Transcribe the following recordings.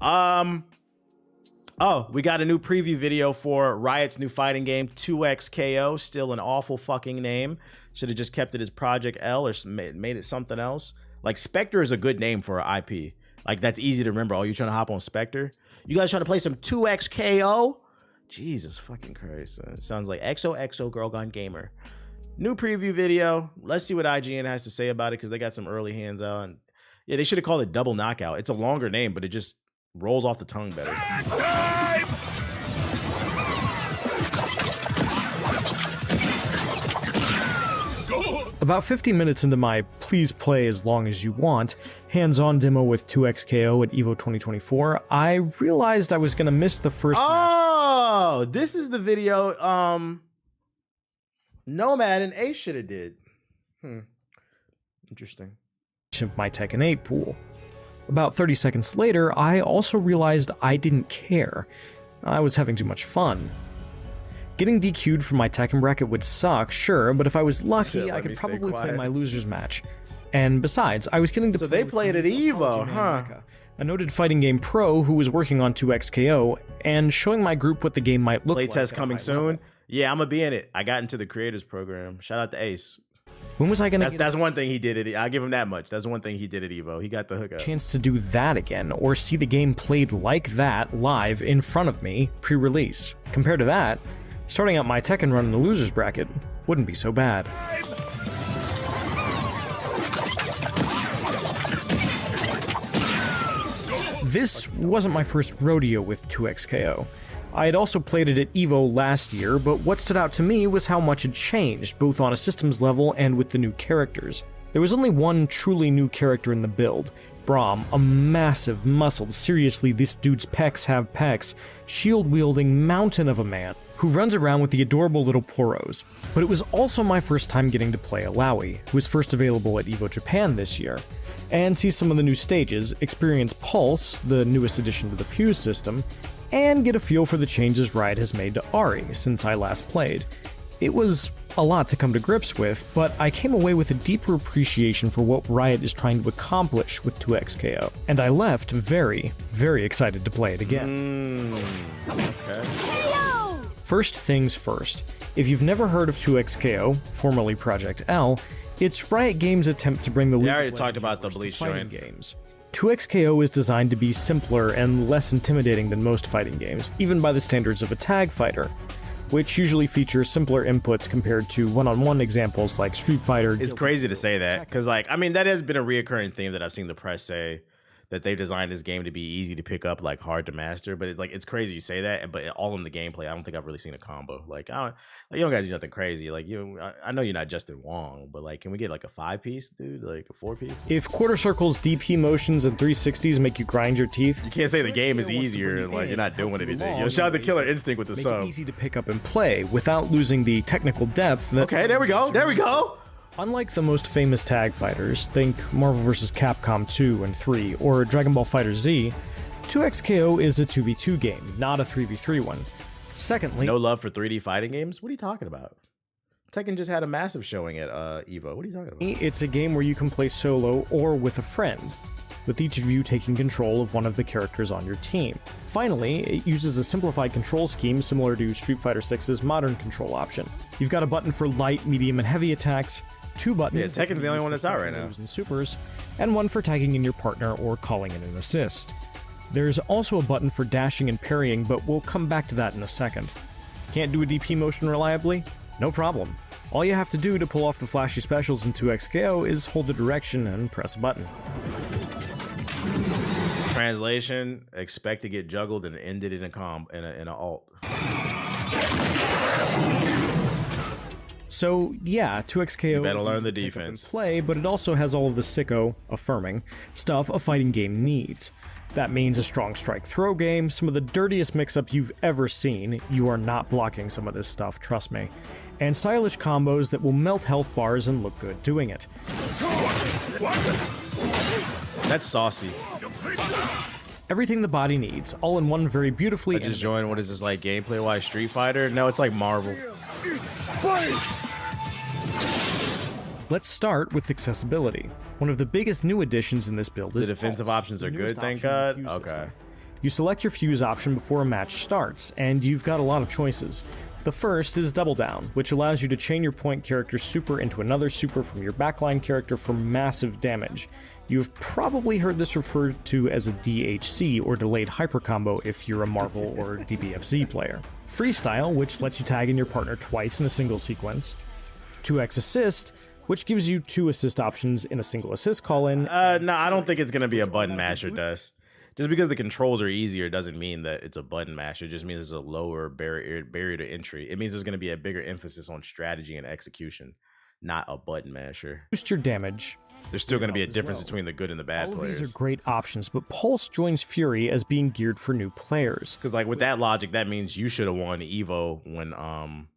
Oh, we got a new preview video for Riot's new fighting game, 2XKO. Still an awful fucking name. Should have just kept it as Project L or made it something else. Like, Spectre is a good name for an IP. Like, that's easy to remember. Oh, you trying to hop on Spectre? You guys trying to play some 2XKO? Jesus fucking Christ. It sounds like XOXO Girl Gone Gamer. New preview video. Let's see what IGN has to say about it, because they got some early hands on. Yeah, they should have called it Double Knockout. It's a longer name, but it just rolls off the tongue better. About 50 minutes into my please play as long as you want hands-on demo with 2XKO at EVO 2024, I realized I was going to miss the first match. Oh, this is the video Nomad and Ace should have did. Interesting. Of my Tekken 8 pool. About 30 seconds later, I also realized I didn't care. I was having too much fun. Getting DQ'd from my Tekken bracket would suck, sure, but if I was lucky, I could probably play my loser's match. And besides, I was getting to play. So they played at EVO, huh? A noted fighting game pro who was working on 2XKO and showing my group what the game might look like. Playtest coming soon. Yeah, I'm gonna be in it. I got into the creators program. Shout out to Ace. When was I gonna get that's one thing he did at I'll give him that much. That's one thing he did at EVO. He got the hookup. Chance to do that again, or see the game played like that live in front of me pre-release. Compared to that, starting out my Tekken run in the losers bracket wouldn't be so bad. This wasn't my first rodeo with 2XKO. I had also played it at EVO last year, but what stood out to me was how much had changed, both on a systems level and with the new characters. There was only one truly new character in the build, Braum, a massive, muscled, seriously this dude's pecs have pecs, shield-wielding mountain of a man, who runs around with the adorable little poros. But it was also my first time getting to play Alawi, who was first available at EVO Japan this year, and see some of the new stages, experience Pulse, the newest addition to the Fuse system, and get a feel for the changes Riot has made to Ari since I last played. It was a lot to come to grips with, but I came away with a deeper appreciation for what Riot is trying to accomplish with 2XKO, and I left very, very excited to play it again. Okay. First things first, if you've never heard of 2XKO, formerly Project L, it's Riot Games' attempt to bring the League of Legends talked about the Bleach fighting games. 2XKO is designed to be simpler and less intimidating than most fighting games, even by the standards of a tag fighter, which usually features simpler inputs compared to one-on-one examples like Street Fighter. It's crazy to say that, because, like, I mean, that has been a reoccurring theme that I've seen the press say, that they've designed this game to be easy to pick up, like hard to master. But it's crazy you say that, but all in the gameplay, I don't think I've really seen a combo. Like, you don't gotta do nothing crazy. Like, I know you're not Justin Wong, but like, can we get like a 5-piece, dude? Like a 4-piece? If quarter circles, DP motions, and 360s make you grind your teeth, you can't say the game is easier and like you're not doing anything. Shout out the Killer Instinct with the sub. Make it easy to pick up and play without losing the technical depth. Okay, there we go. There we go. Unlike the most famous tag fighters, think Marvel vs. Capcom 2 and 3, or Dragon Ball FighterZ, 2XKO is a 2v2 game, not a 3v3 one. Secondly... No love for 3D fighting games? What are you talking about? Tekken just had a massive showing at EVO. What are you talking about? It's a game where you can play solo or with a friend, with each of you taking control of one of the characters on your team. Finally, it uses a simplified control scheme similar to Street Fighter VI's modern control option. You've got a button for light, medium, and heavy attacks, 2 buttons. Yeah, Tekken's the only one that's out right now. And supers, and one for tagging in your partner or calling in an assist. There's also a button for dashing and parrying, but we'll come back to that in a second. Can't do a DP motion reliably? No problem. All you have to do to pull off the flashy specials in 2XKO is hold the direction and press a button. Translation: expect to get juggled and ended in a alt. So yeah, 2XKO better learn the defense. Play, but it also has all of the sicko, affirming, stuff a fighting game needs. That means a strong strike throw game, some of the dirtiest mix-up you've ever seen. You are not blocking some of this stuff, trust me. And stylish combos that will melt health bars and look good doing it. That's saucy. Everything the body needs, all in one very beautifully. I just joined, what is this, like gameplay-wise Street Fighter? No, it's like Marvel. Let's start with accessibility. One of the biggest new additions in this build is the defensive Pulse, options are good, thank God. Okay. You select your fuse option before a match starts, and you've got a lot of choices. The first is Double Down, which allows you to chain your point character's super into another super from your backline character for massive damage. You've probably heard this referred to as a DHC, or Delayed Hyper Combo if you're a Marvel or DBFZ player. Freestyle, which lets you tag in your partner twice in a single sequence. 2x Assist, which gives you 2 assist options in a single assist call-in. No, I don't think it's going to be a button masher, Dust. Just because the controls are easier doesn't mean that it's a button masher. It just means there's a lower barrier to entry. It means there's going to be a bigger emphasis on strategy and execution, not a button masher. Boost your damage. There's still going to be a difference between the good and the bad players. All of these are great options, but Pulse joins Fury as being geared for new players. Because like with that logic, that means you should have won Evo when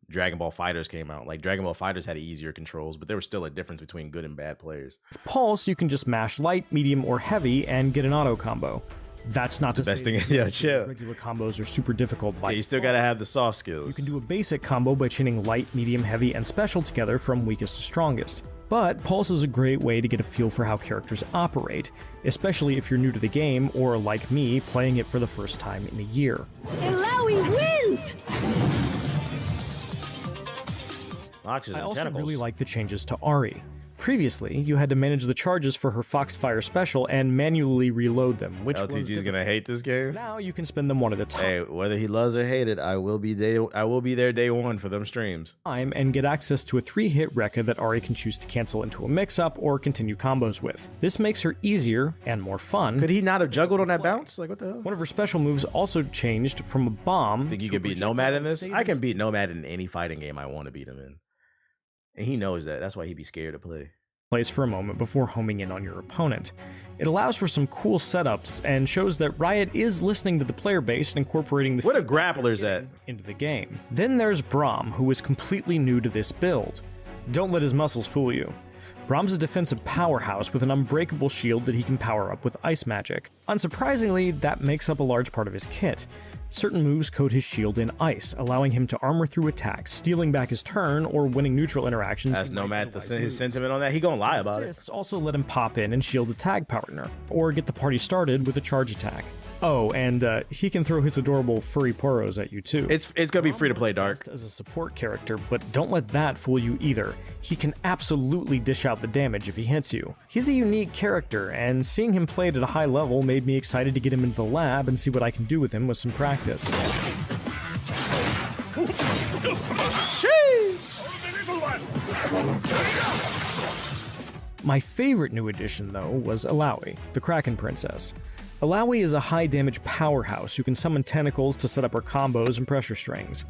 Dragon Ball FighterZ came out. Like Dragon Ball FighterZ had easier controls, but there was still a difference between good and bad players. With Pulse, you can just mash light, medium, or heavy and get an auto combo. That's not to say that regular combos are super difficult. Yeah, you still gotta have the soft skills. You can do a basic combo by chaining light, medium, heavy, and special together from weakest to strongest. But Pulse is a great way to get a feel for how characters operate, especially if you're new to the game or, like me, playing it for the first time in a year. Illaoi wins! I also really like the changes to Ahri. Previously, you had to manage the charges for her Foxfire special and manually reload them, which LTG's gonna hate this game. Now you can spend them one at a time. Hey, whether he loves or hates it, I will be there day one for them streams. And get access to a 3-hit Rekka that Ahri can choose to cancel into a mix-up or continue combos with. This makes her easier and more fun. Could he not have juggled on that bounce? Like, what the hell? One of her special moves also changed from a bomb. Think you could beat Nomad in this? I can beat Nomad in any fighting game I want to beat him in. And he knows that. That's why he'd be scared to play. Place for a moment before homing in on your opponent. It allows for some cool setups and shows that Riot is listening to the player base and incorporating the what a grappler's at into the game. Then there's Braum, who is completely new to this build. Don't let his muscles fool you. Braum's a defensive powerhouse with an unbreakable shield that he can power up with ice magic. Unsurprisingly, that makes up a large part of his kit. Certain moves coat his shield in ice, allowing him to armor through attacks, stealing back his turn, or winning neutral interactions. That's Nomad, his sentiment on that. He gonna lie about it. Also let him pop in and shield a tag partner, or get the party started with a charge attack. Oh, and he can throw his adorable furry poros at you too. It's gonna be free to play Dark as a support character, but don't let that fool you either. He can absolutely dish out the damage if he hits you. He's a unique character, and seeing him played at a high level made me excited to get him into the lab and see what I can do with him with some practice. My favorite new addition, though, was Illaoi, the Kraken Princess. Illaoi is a high-damage powerhouse who can summon tentacles to set up her combos and pressure strings.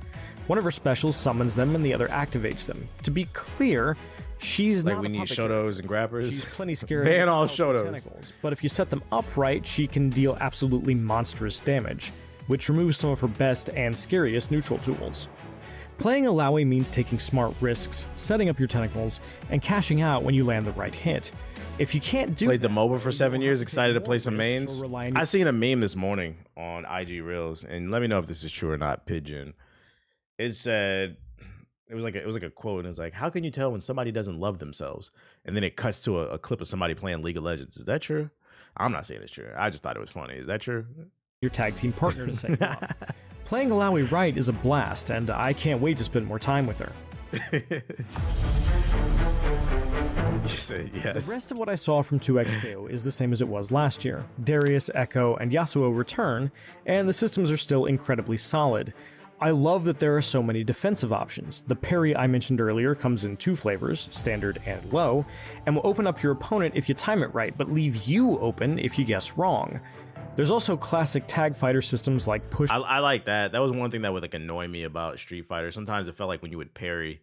One of her specials summons them and the other activates them. To be clear, she's like not we need Shotos and grappers. She's plenty scary. Ban all Shotos. Tentacles, but if you set them up right, she can deal absolutely monstrous damage, which removes some of her best and scariest neutral tools. Playing Illaoi means taking smart risks, setting up your tentacles, and cashing out when you land the right hit. If you can't do played the MOBA for 7 years, excited to play some mains. I seen a meme this morning on IG Reels, and let me know if this is true or not. Pigeon. It said it was like a quote, and it was like, "How can you tell when somebody doesn't love themselves?" And then it cuts to a clip of somebody playing League of Legends. Is that true? I'm not saying it's true. I just thought it was funny. Is that true? Your tag team partner to set you up. Playing Illaoi right is a blast, and I can't wait to spend more time with her. You say yes. The rest of what I saw from 2XKO is the same as it was last year. Darius, Echo, and Yasuo return, and the systems are still incredibly solid. I love that there are so many defensive options. The parry I mentioned earlier comes in 2 flavors, standard and low, and will open up your opponent if you time it right, but leave you open if you guess wrong. There's also classic tag fighter systems like push. I like that. That was one thing that would like annoy me about Street Fighter. Sometimes it felt like when you would parry,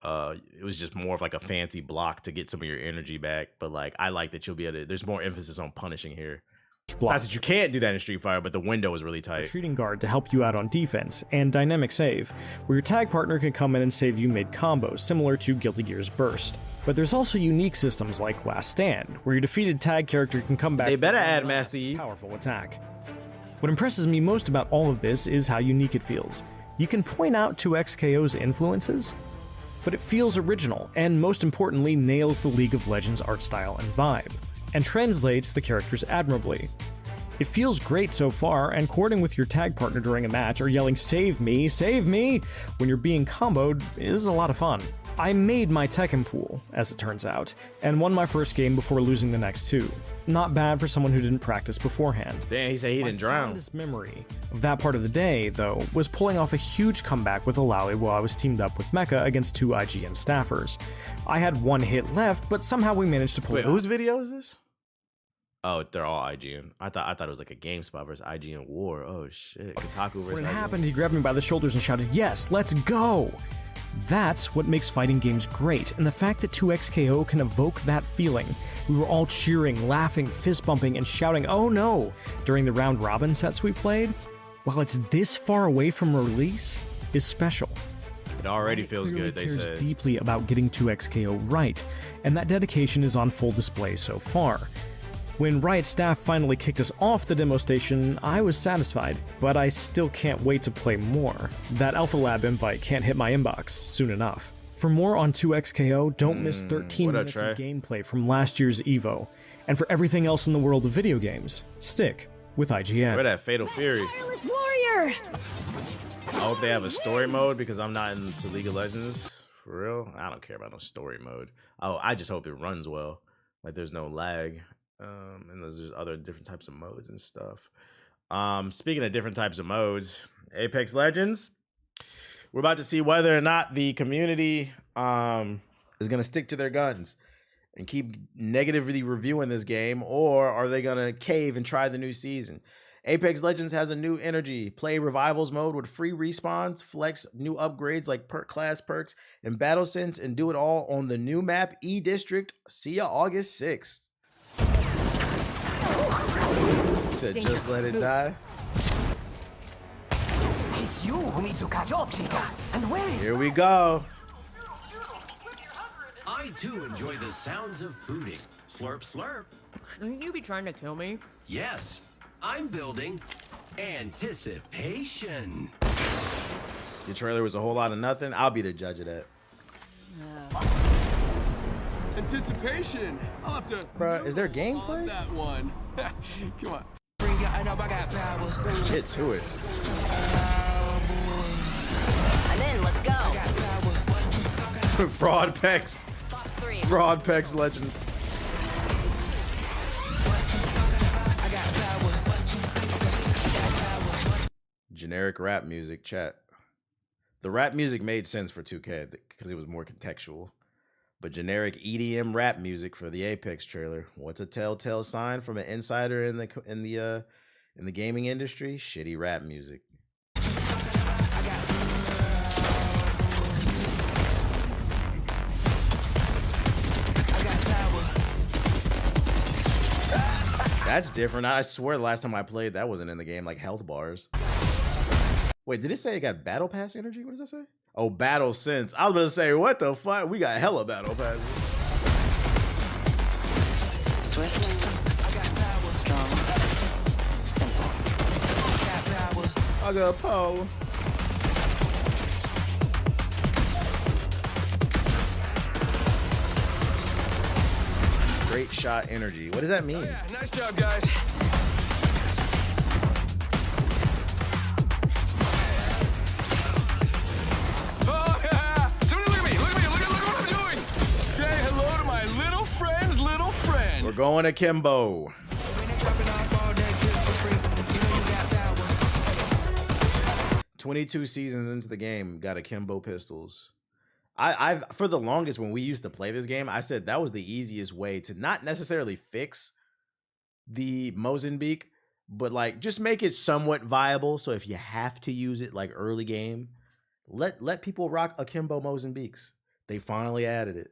it was just more of like a fancy block to get some of your energy back. But like, I like that you'll be able to, there's more emphasis on punishing here. Not that you can't do that in Street Fighter, but the window is really tight. Retreating guard to help you out on defense, and dynamic save, where your tag partner can come in and save you mid-combo, similar to Guilty Gear's Burst. But there's also unique systems like Last Stand, where your defeated tag character can come back. They better add Master Yi. Powerful attack. What impresses me most about all of this is how unique it feels. You can point out 2XKO's influences, but it feels original, and most importantly, nails the League of Legends art style and vibe, and translates the characters admirably. It feels great so far, and coordinating with your tag partner during a match or yelling save me, when you're being comboed is a lot of fun. I made my Tekken pool, as it turns out, and won my first game before losing the next two. Not bad for someone who didn't practice beforehand. Damn, he said he didn't drown. My fondest memory of that part of the day, though, was pulling off a huge comeback with Alawi while I was teamed up with Mecha against two IGN staffers. I had one hit left, but somehow we managed to pull it Wait, whose video is this? Oh, they're all IGN. I thought it was like a GameSpot versus IGN war. Oh shit, Kotaku versus When it IGN. happened, he grabbed me by the shoulders and shouted, "Yes, let's go!" That's what makes fighting games great, and the fact that 2XKO can evoke that feeling. We were all cheering, laughing, fist bumping, and shouting, "Oh no!" during the round robin sets we played, while it's this far away from release, is special. It already feels Clearly good, they cares said. deeply about getting 2XKO right, and that dedication is on full display so far. When Riot staff finally kicked us off the demo station, I was satisfied, but I still can't wait to play more. That Alpha Lab invite can't hit my inbox soon enough. For more on 2XKO, don't miss 13 what up, minutes of Trey? gameplay from last year's EVO. And for everything else in the world of video games, stick with IGN. Where that Fatal Fury? Tireless warrior! I hope they have a story mode because I'm not into League of Legends. For real? I don't care about no story mode. Oh, I just hope it runs well. Like there's no lag. And there's just other different types of modes and stuff. Speaking of different types of modes, Apex Legends, we're about to see whether or not the community is going to stick to their guns and keep negatively reviewing this game, or are they going to cave and try the new season? Apex Legends has a new energy. Play Revivals mode with free respawns, flex new upgrades like class perks and battle sense, and do it all on the new map E-District. See ya August 6th. Said just let it die. It's you who needs to catch up, Chica. And where is... Here we go. I too enjoy the sounds of fooding. Slurp, slurp. Shouldn't you be trying to kill me? Yes, I'm building anticipation. Your trailer was a whole lot of nothing. I'll be the judge of that. Anticipation. I'll have to. Bruh, is there on gameplay? that one. Come on. Get to it. I'm in, let's go. Fraud Pecs. Fox 3. Fraud Pecs Legends. Generic rap music, chat. The rap music made sense for 2K because it was more contextual. But generic EDM rap music for the Apex trailer, what's a telltale sign from an insider in the gaming industry? Shitty rap music. That's different. I swear the last time I played, that wasn't in the game, like health bars. Wait, did it say it got battle pass energy? What does that say? Oh, battle sense. I was about to say, what the fuck? We got hella battle passes. Swift, strong, simple. I got power. Straight shot energy. What does that mean? Yeah, nice job, guys. Oh, yeah. Somebody look at me. Look at me. Look at what I'm doing. Say hello to my little friend's little friend. We're going to Kimbo. 22 seasons into the game, got akimbo pistols. I've for the longest when we used to play this game, I said that was the easiest way to not necessarily fix the Mozambique, but like just make it somewhat viable. So if you have to use it like early game, let people rock akimbo Mozambiques. They finally added it.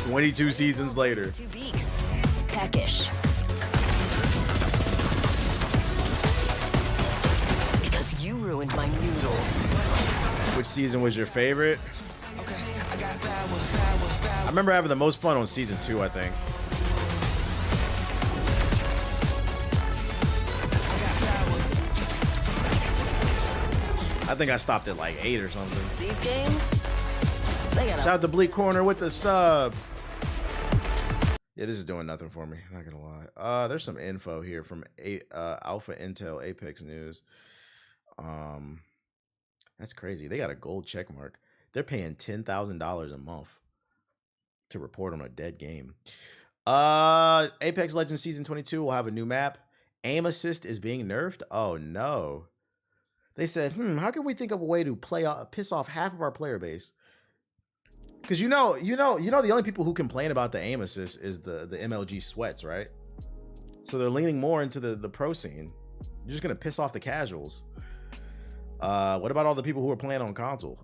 22 seasons later. 2 beaks. Peckish. Because you ruined my noodles. Which season was your favorite? I remember having the most fun on season 2, I think. I think I stopped at like 8 or something. These games, they got Shout out to Bleak Corner with the sub. Yeah, this is doing nothing for me. Not gonna lie. There's some info here from Alpha Intel Apex News. That's crazy. They got a gold check mark. They're paying $10,000 a month to report on a dead game. Apex Legends Season 22 will have a new map. Aim assist is being nerfed. Oh no. They said, how can we think of a way to piss off half of our player base? Because you know, the only people who complain about the aim assist is the MLG sweats, right? So they're leaning more into the pro scene. You're just gonna piss off the casuals. What about all the people who are playing on console?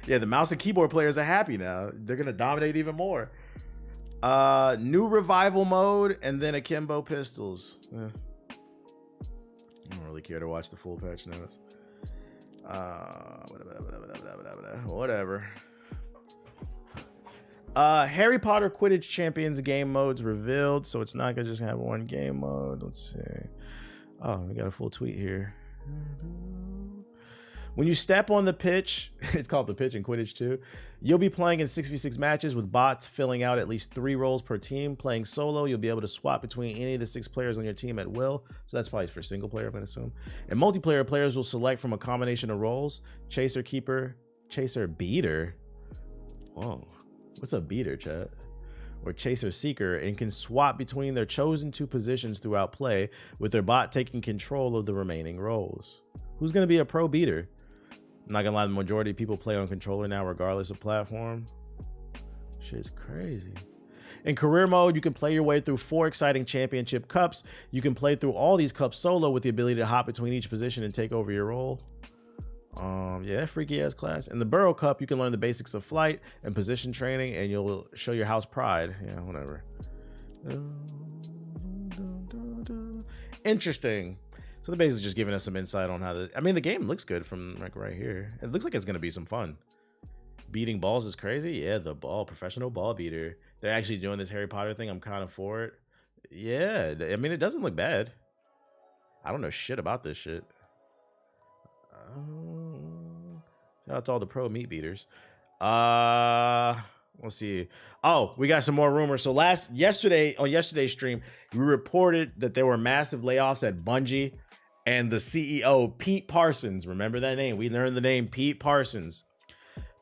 Yeah, the mouse and keyboard players are happy now. They're gonna dominate even more. New revival mode and then akimbo pistols. I don't really care to watch the full patch notes. Whatever. Harry Potter Quidditch Champions game modes revealed, so it's not gonna just have one game mode. Let's see. Oh, we got a full tweet here. When you step on the pitch, it's called the pitch in Quidditch too, you'll be playing in 6v6 matches with bots filling out at least 3 roles per team. Playing solo, you'll be able to swap between any of the 6 players on your team at will. So that's probably for single player, I'm gonna assume. And multiplayer players will select from a combination of roles: chaser, keeper, chaser, beater. Whoa, what's a beater, chat? Or chaser seeker, and can swap between their chosen 2 positions throughout play, with their bot taking control of the remaining roles. Who's gonna be a pro beater? I'm not gonna lie, the majority of people play on controller now, regardless of platform. Shit's crazy. In career mode, you can play your way through 4 exciting championship cups. You can play through all these cups solo with the ability to hop between each position and take over your role. Yeah, freaky ass class. In the Burrow Cup, you can learn the basics of flight and position training, and you'll show your house pride. Yeah, whatever. Interesting. So they're basically just giving us some insight on how the game looks good from like right here. It looks like it's gonna be some fun. Beating balls is crazy. Yeah, the professional ball beater. They're actually doing this Harry Potter thing. I'm kind of for it. Yeah, I mean, it doesn't look bad. I don't know shit about this shit. Shout out to all the pro meat beaters. Let's see. Oh, we got some more rumors. So on yesterday's stream, we reported that there were massive layoffs at Bungie, and the CEO, Pete Parsons, remember that name? We learned the name Pete Parsons.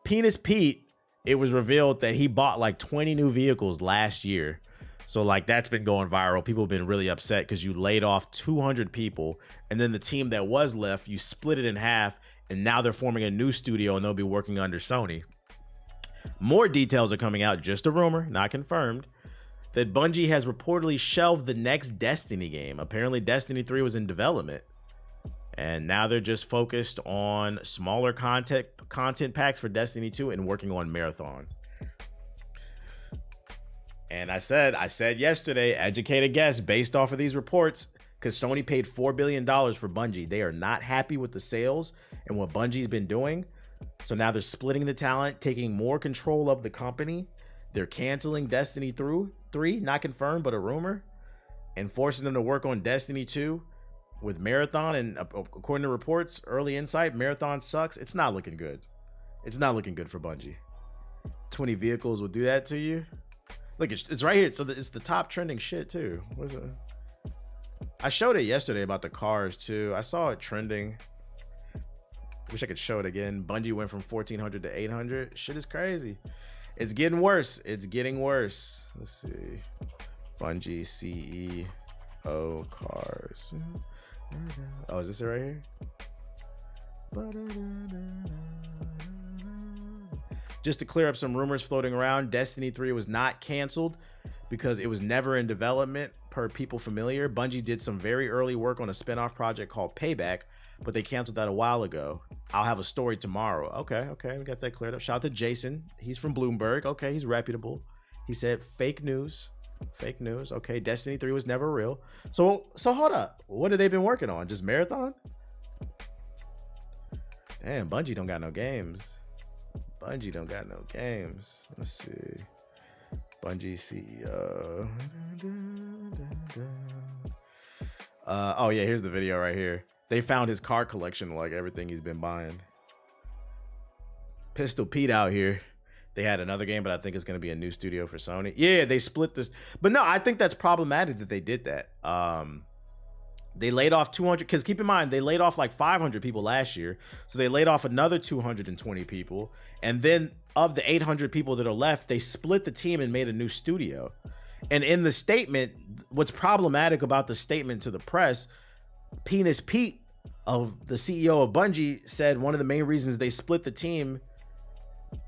Penis Pete, it was revealed that he bought like 20 new vehicles last year. So like that's been going viral. People have been really upset because you laid off 200 people, and then the team that was left, you split it in half, and now they're forming a new studio and they'll be working under Sony. More details are coming out, just a rumor, not confirmed, that Bungie has reportedly shelved the next Destiny game. Apparently Destiny 3 was in development, and now they're just focused on smaller content packs for Destiny 2 and working on Marathon. And I said yesterday, educated guess based off of these reports, because Sony paid $4 billion for Bungie. They are not happy with the sales and what Bungie's been doing. So now they're splitting the talent, taking more control of the company. They're canceling Destiny 3, not confirmed, but a rumor, and forcing them to work on Destiny 2 with Marathon. And according to reports, early insight, Marathon sucks. It's not looking good. It's not looking good for Bungie. 20 vehicles will do that to you. Look, it's right here. So it's the top trending shit too. What is it? I showed it yesterday about the cars too. I saw it trending. Wish I could show it again. Bungie went from 1,400 to 800. Shit is crazy. It's getting worse. It's getting worse. Let's see. Bungie CEO cars. Oh, is this it right here? Just to clear up some rumors floating around, Destiny 3 was not canceled because it was never in development, per people familiar. Bungie did some very early work on a spin-off project called Payback, but they canceled that a while ago. I'll have a story tomorrow. Okay, we got that cleared up. Shout out to Jason. He's from Bloomberg. Okay, he's reputable. He said fake news. Fake news. Okay, Destiny 3 was never real. So hold up. What have they been working on? Just Marathon? Damn, Bungie don't got no games. Bungie don't got no games. Let's see. Bungie CEO. Oh yeah, here's the video right here. They found his car collection, like everything he's been buying. Pistol Pete out here. They had another game, but I think it's going to be a new studio for Sony. Yeah, they split this. But no, I think that's problematic that they did that. They laid off 200, because keep in mind, they laid off like 500 people last year. So they laid off another 220 people. And then of the 800 people that are left, they split the team and made a new studio. And in the statement, what's problematic about the statement to the press, Penis Pete, of the CEO of Bungie, said one of the main reasons they split the team.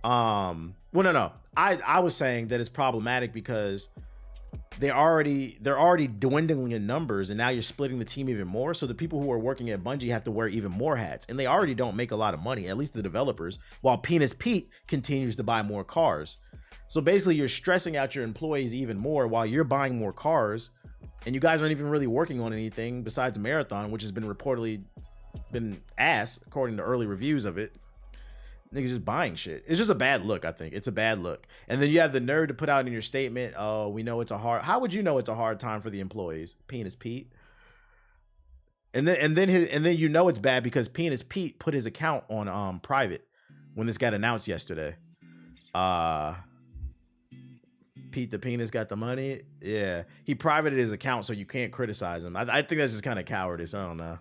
I was saying that it's problematic because they're already dwindling in numbers, and now you're splitting the team even more. So the people who are working at Bungie have to wear even more hats, and they already don't make a lot of money, at least the developers, while Penis Pete continues to buy more cars. So basically you're stressing out your employees even more while you're buying more cars, and you guys aren't even really working on anything besides Marathon, which has been reportedly been ass according to early reviews of it. Niggas just buying shit. It's just a bad look. I think it's a bad look. And then you have the nerve to put out in your statement, oh, we know it's a hard. How would you know it's a hard time for the employees? Penis Pete. And then you know it's bad because Penis Pete put his account on private when this got announced yesterday. Pete the Penis got the money. Yeah, he privated his account so you can't criticize him. I think that's just kind of cowardice. I don't know.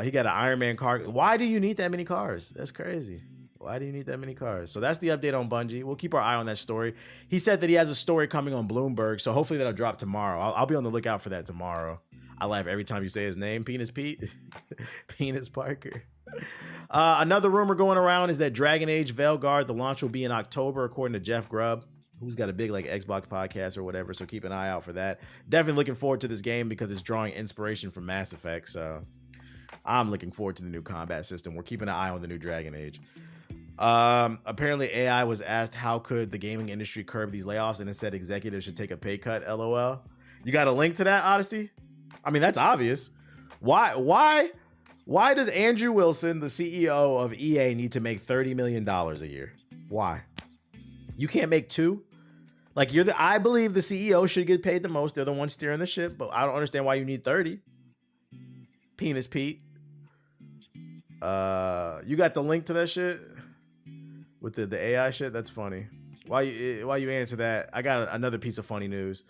He got an Iron Man car. Why do you need that many cars? That's crazy. Why do you need that many cars? So that's the update on Bungie. We'll keep our eye on that story. He said that he has a story coming on Bloomberg, so hopefully that'll drop tomorrow. I'll be on the lookout for that tomorrow. I laugh every time you say his name, Penis Pete. Penis Parker. Another rumor going around is that Dragon Age Veilguard, the launch will be in October, according to Jeff Grubb, who's got a big like Xbox podcast or whatever, so keep an eye out for that. Definitely looking forward to this game because it's drawing inspiration from Mass Effect, so I'm looking forward to the new combat system. We're keeping an eye on the new Dragon Age. Apparently AI was asked how could the gaming industry curb these layoffs, and it said executives should take a pay cut, LOL. You got a link to that, Odyssey? I mean, that's obvious. Why does Andrew Wilson, the CEO of EA, need to make $30 million a year? Why? You can't make two? Like, I believe the CEO should get paid the most. They're the ones steering the ship, but I don't understand why you need 30. Penis Pete. You got the link to that shit with the AI shit? That's funny. While you answer that, I got another piece of funny news.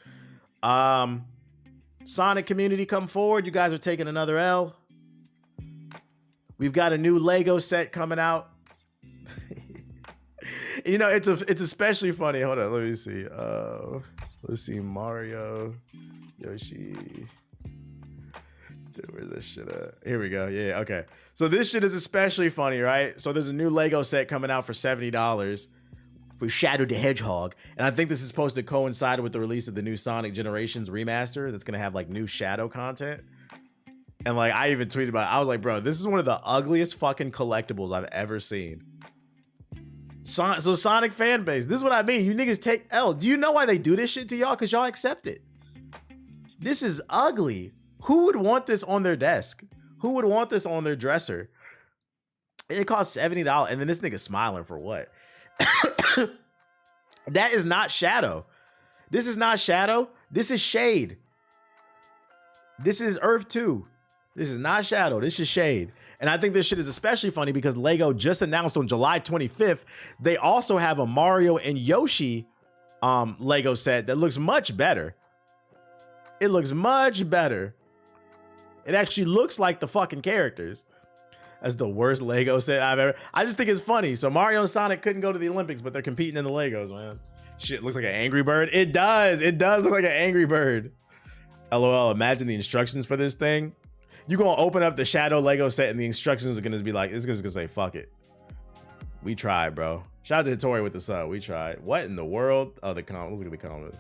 Sonic community, come forward. You guys are taking another L. We've got a new Lego set coming out. You know, it's especially funny. Hold on, let me see. Let's see, Mario, Yoshi. Where's this shit at? Here we go. Yeah, okay. So this shit is especially funny, right? So there's a new Lego set coming out for $70 for Shadow the Hedgehog. And I think this is supposed to coincide with the release of the new Sonic Generations remaster that's going to have like new Shadow content. And like, I even tweeted about it. I was like, bro, this is one of the ugliest fucking collectibles I've ever seen. So Sonic fan base, this is what I mean. You niggas take L. Do you know why they do this shit to y'all? Because y'all accept it. This is ugly. Who would want this on their desk? Who would want this on their dresser? It costs $70. And then this nigga smiling for what? That is not Shadow. This is not Shadow. This is Shade. This is Earth 2. This is not Shadow. This is Shade. And I think this shit is especially funny because Lego just announced on July 25th, they also have a Mario and Yoshi Lego set that looks much better. It looks much better. It actually looks like the fucking characters. That's the worst Lego set I've ever. I just think it's funny. So Mario and Sonic couldn't go to the Olympics, but they're competing in the Legos, man. Shit looks like an Angry Bird. It does. It does look like an Angry Bird. LOL, imagine the instructions for this thing. You're going to open up the Shadow Lego set and the instructions are going to be like, it's just going to say, fuck it. We tried, bro. Shout out to Tori with the sub. We tried. What in the world? Oh, the comments. Let's look at the comments.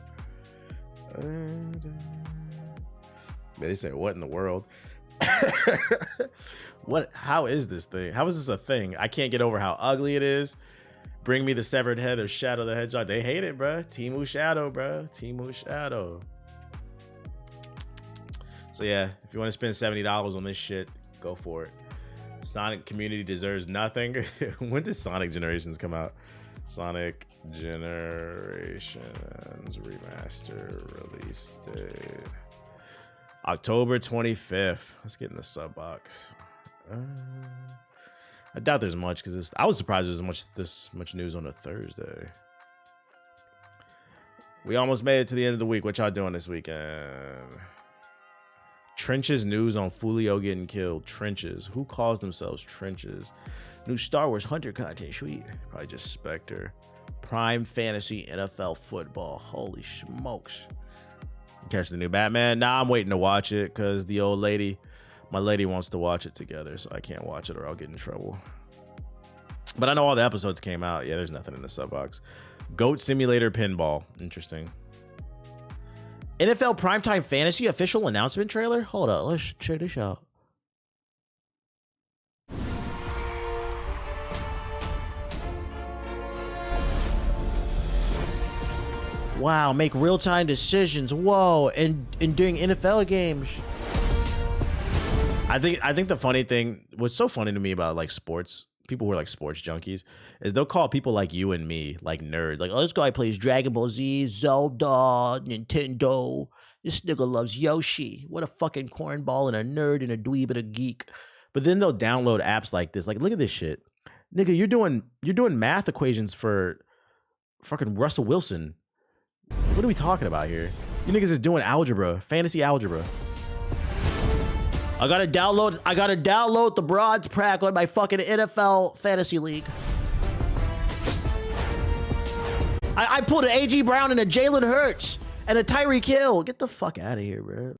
They say, what in the world? How is this thing? How is this a thing? I can't get over how ugly it is. Bring me the severed head or Shadow the Hedgehog. They hate it, bro. Temu Shadow, bro. Temu Shadow. So yeah, if you want to spend $70 on this shit, go for it. Sonic community deserves nothing. When does Sonic Generations come out? Sonic Generations remaster release date. October 25th. Let's get in the sub box. I doubt there's much because I was surprised there's this much news on a Thursday. We almost made it to the end of the week. What y'all doing this weekend? Trenches news on Fulio getting killed. Trenches. Who calls themselves Trenches? New Star Wars Hunter content. Sweet. Probably just Spectre. Prime Fantasy NFL football. Holy smokes. Catch the new Batman. Nah, I'm waiting to watch it because the old lady, my lady wants to watch it together, so I can't watch it or I'll get in trouble. But I know all the episodes came out. Yeah, there's nothing in the sub box. Goat Simulator Pinball. Interesting. NFL Primetime Fantasy official announcement trailer? Hold up, let's check this out. Wow, make real-time decisions. Whoa, and doing NFL games. I think the funny thing, what's so funny to me about like sports, people who are like sports junkies, is they'll call people like you and me like nerds. Like, oh, this guy plays Dragon Ball Z, Zelda, Nintendo. This nigga loves Yoshi. What a fucking cornball and a nerd and a dweeb and a geek. But then they'll download apps like this. Like, look at this shit. Nigga, you're doing math equations for fucking Russell Wilson. What are we talking about here? You niggas is doing algebra, fantasy algebra. I gotta download the bronze pack on my fucking NFL fantasy league. I pulled an A.G. Brown and a Jalen Hurts and a Tyreek Hill. Get the fuck out of here, bro.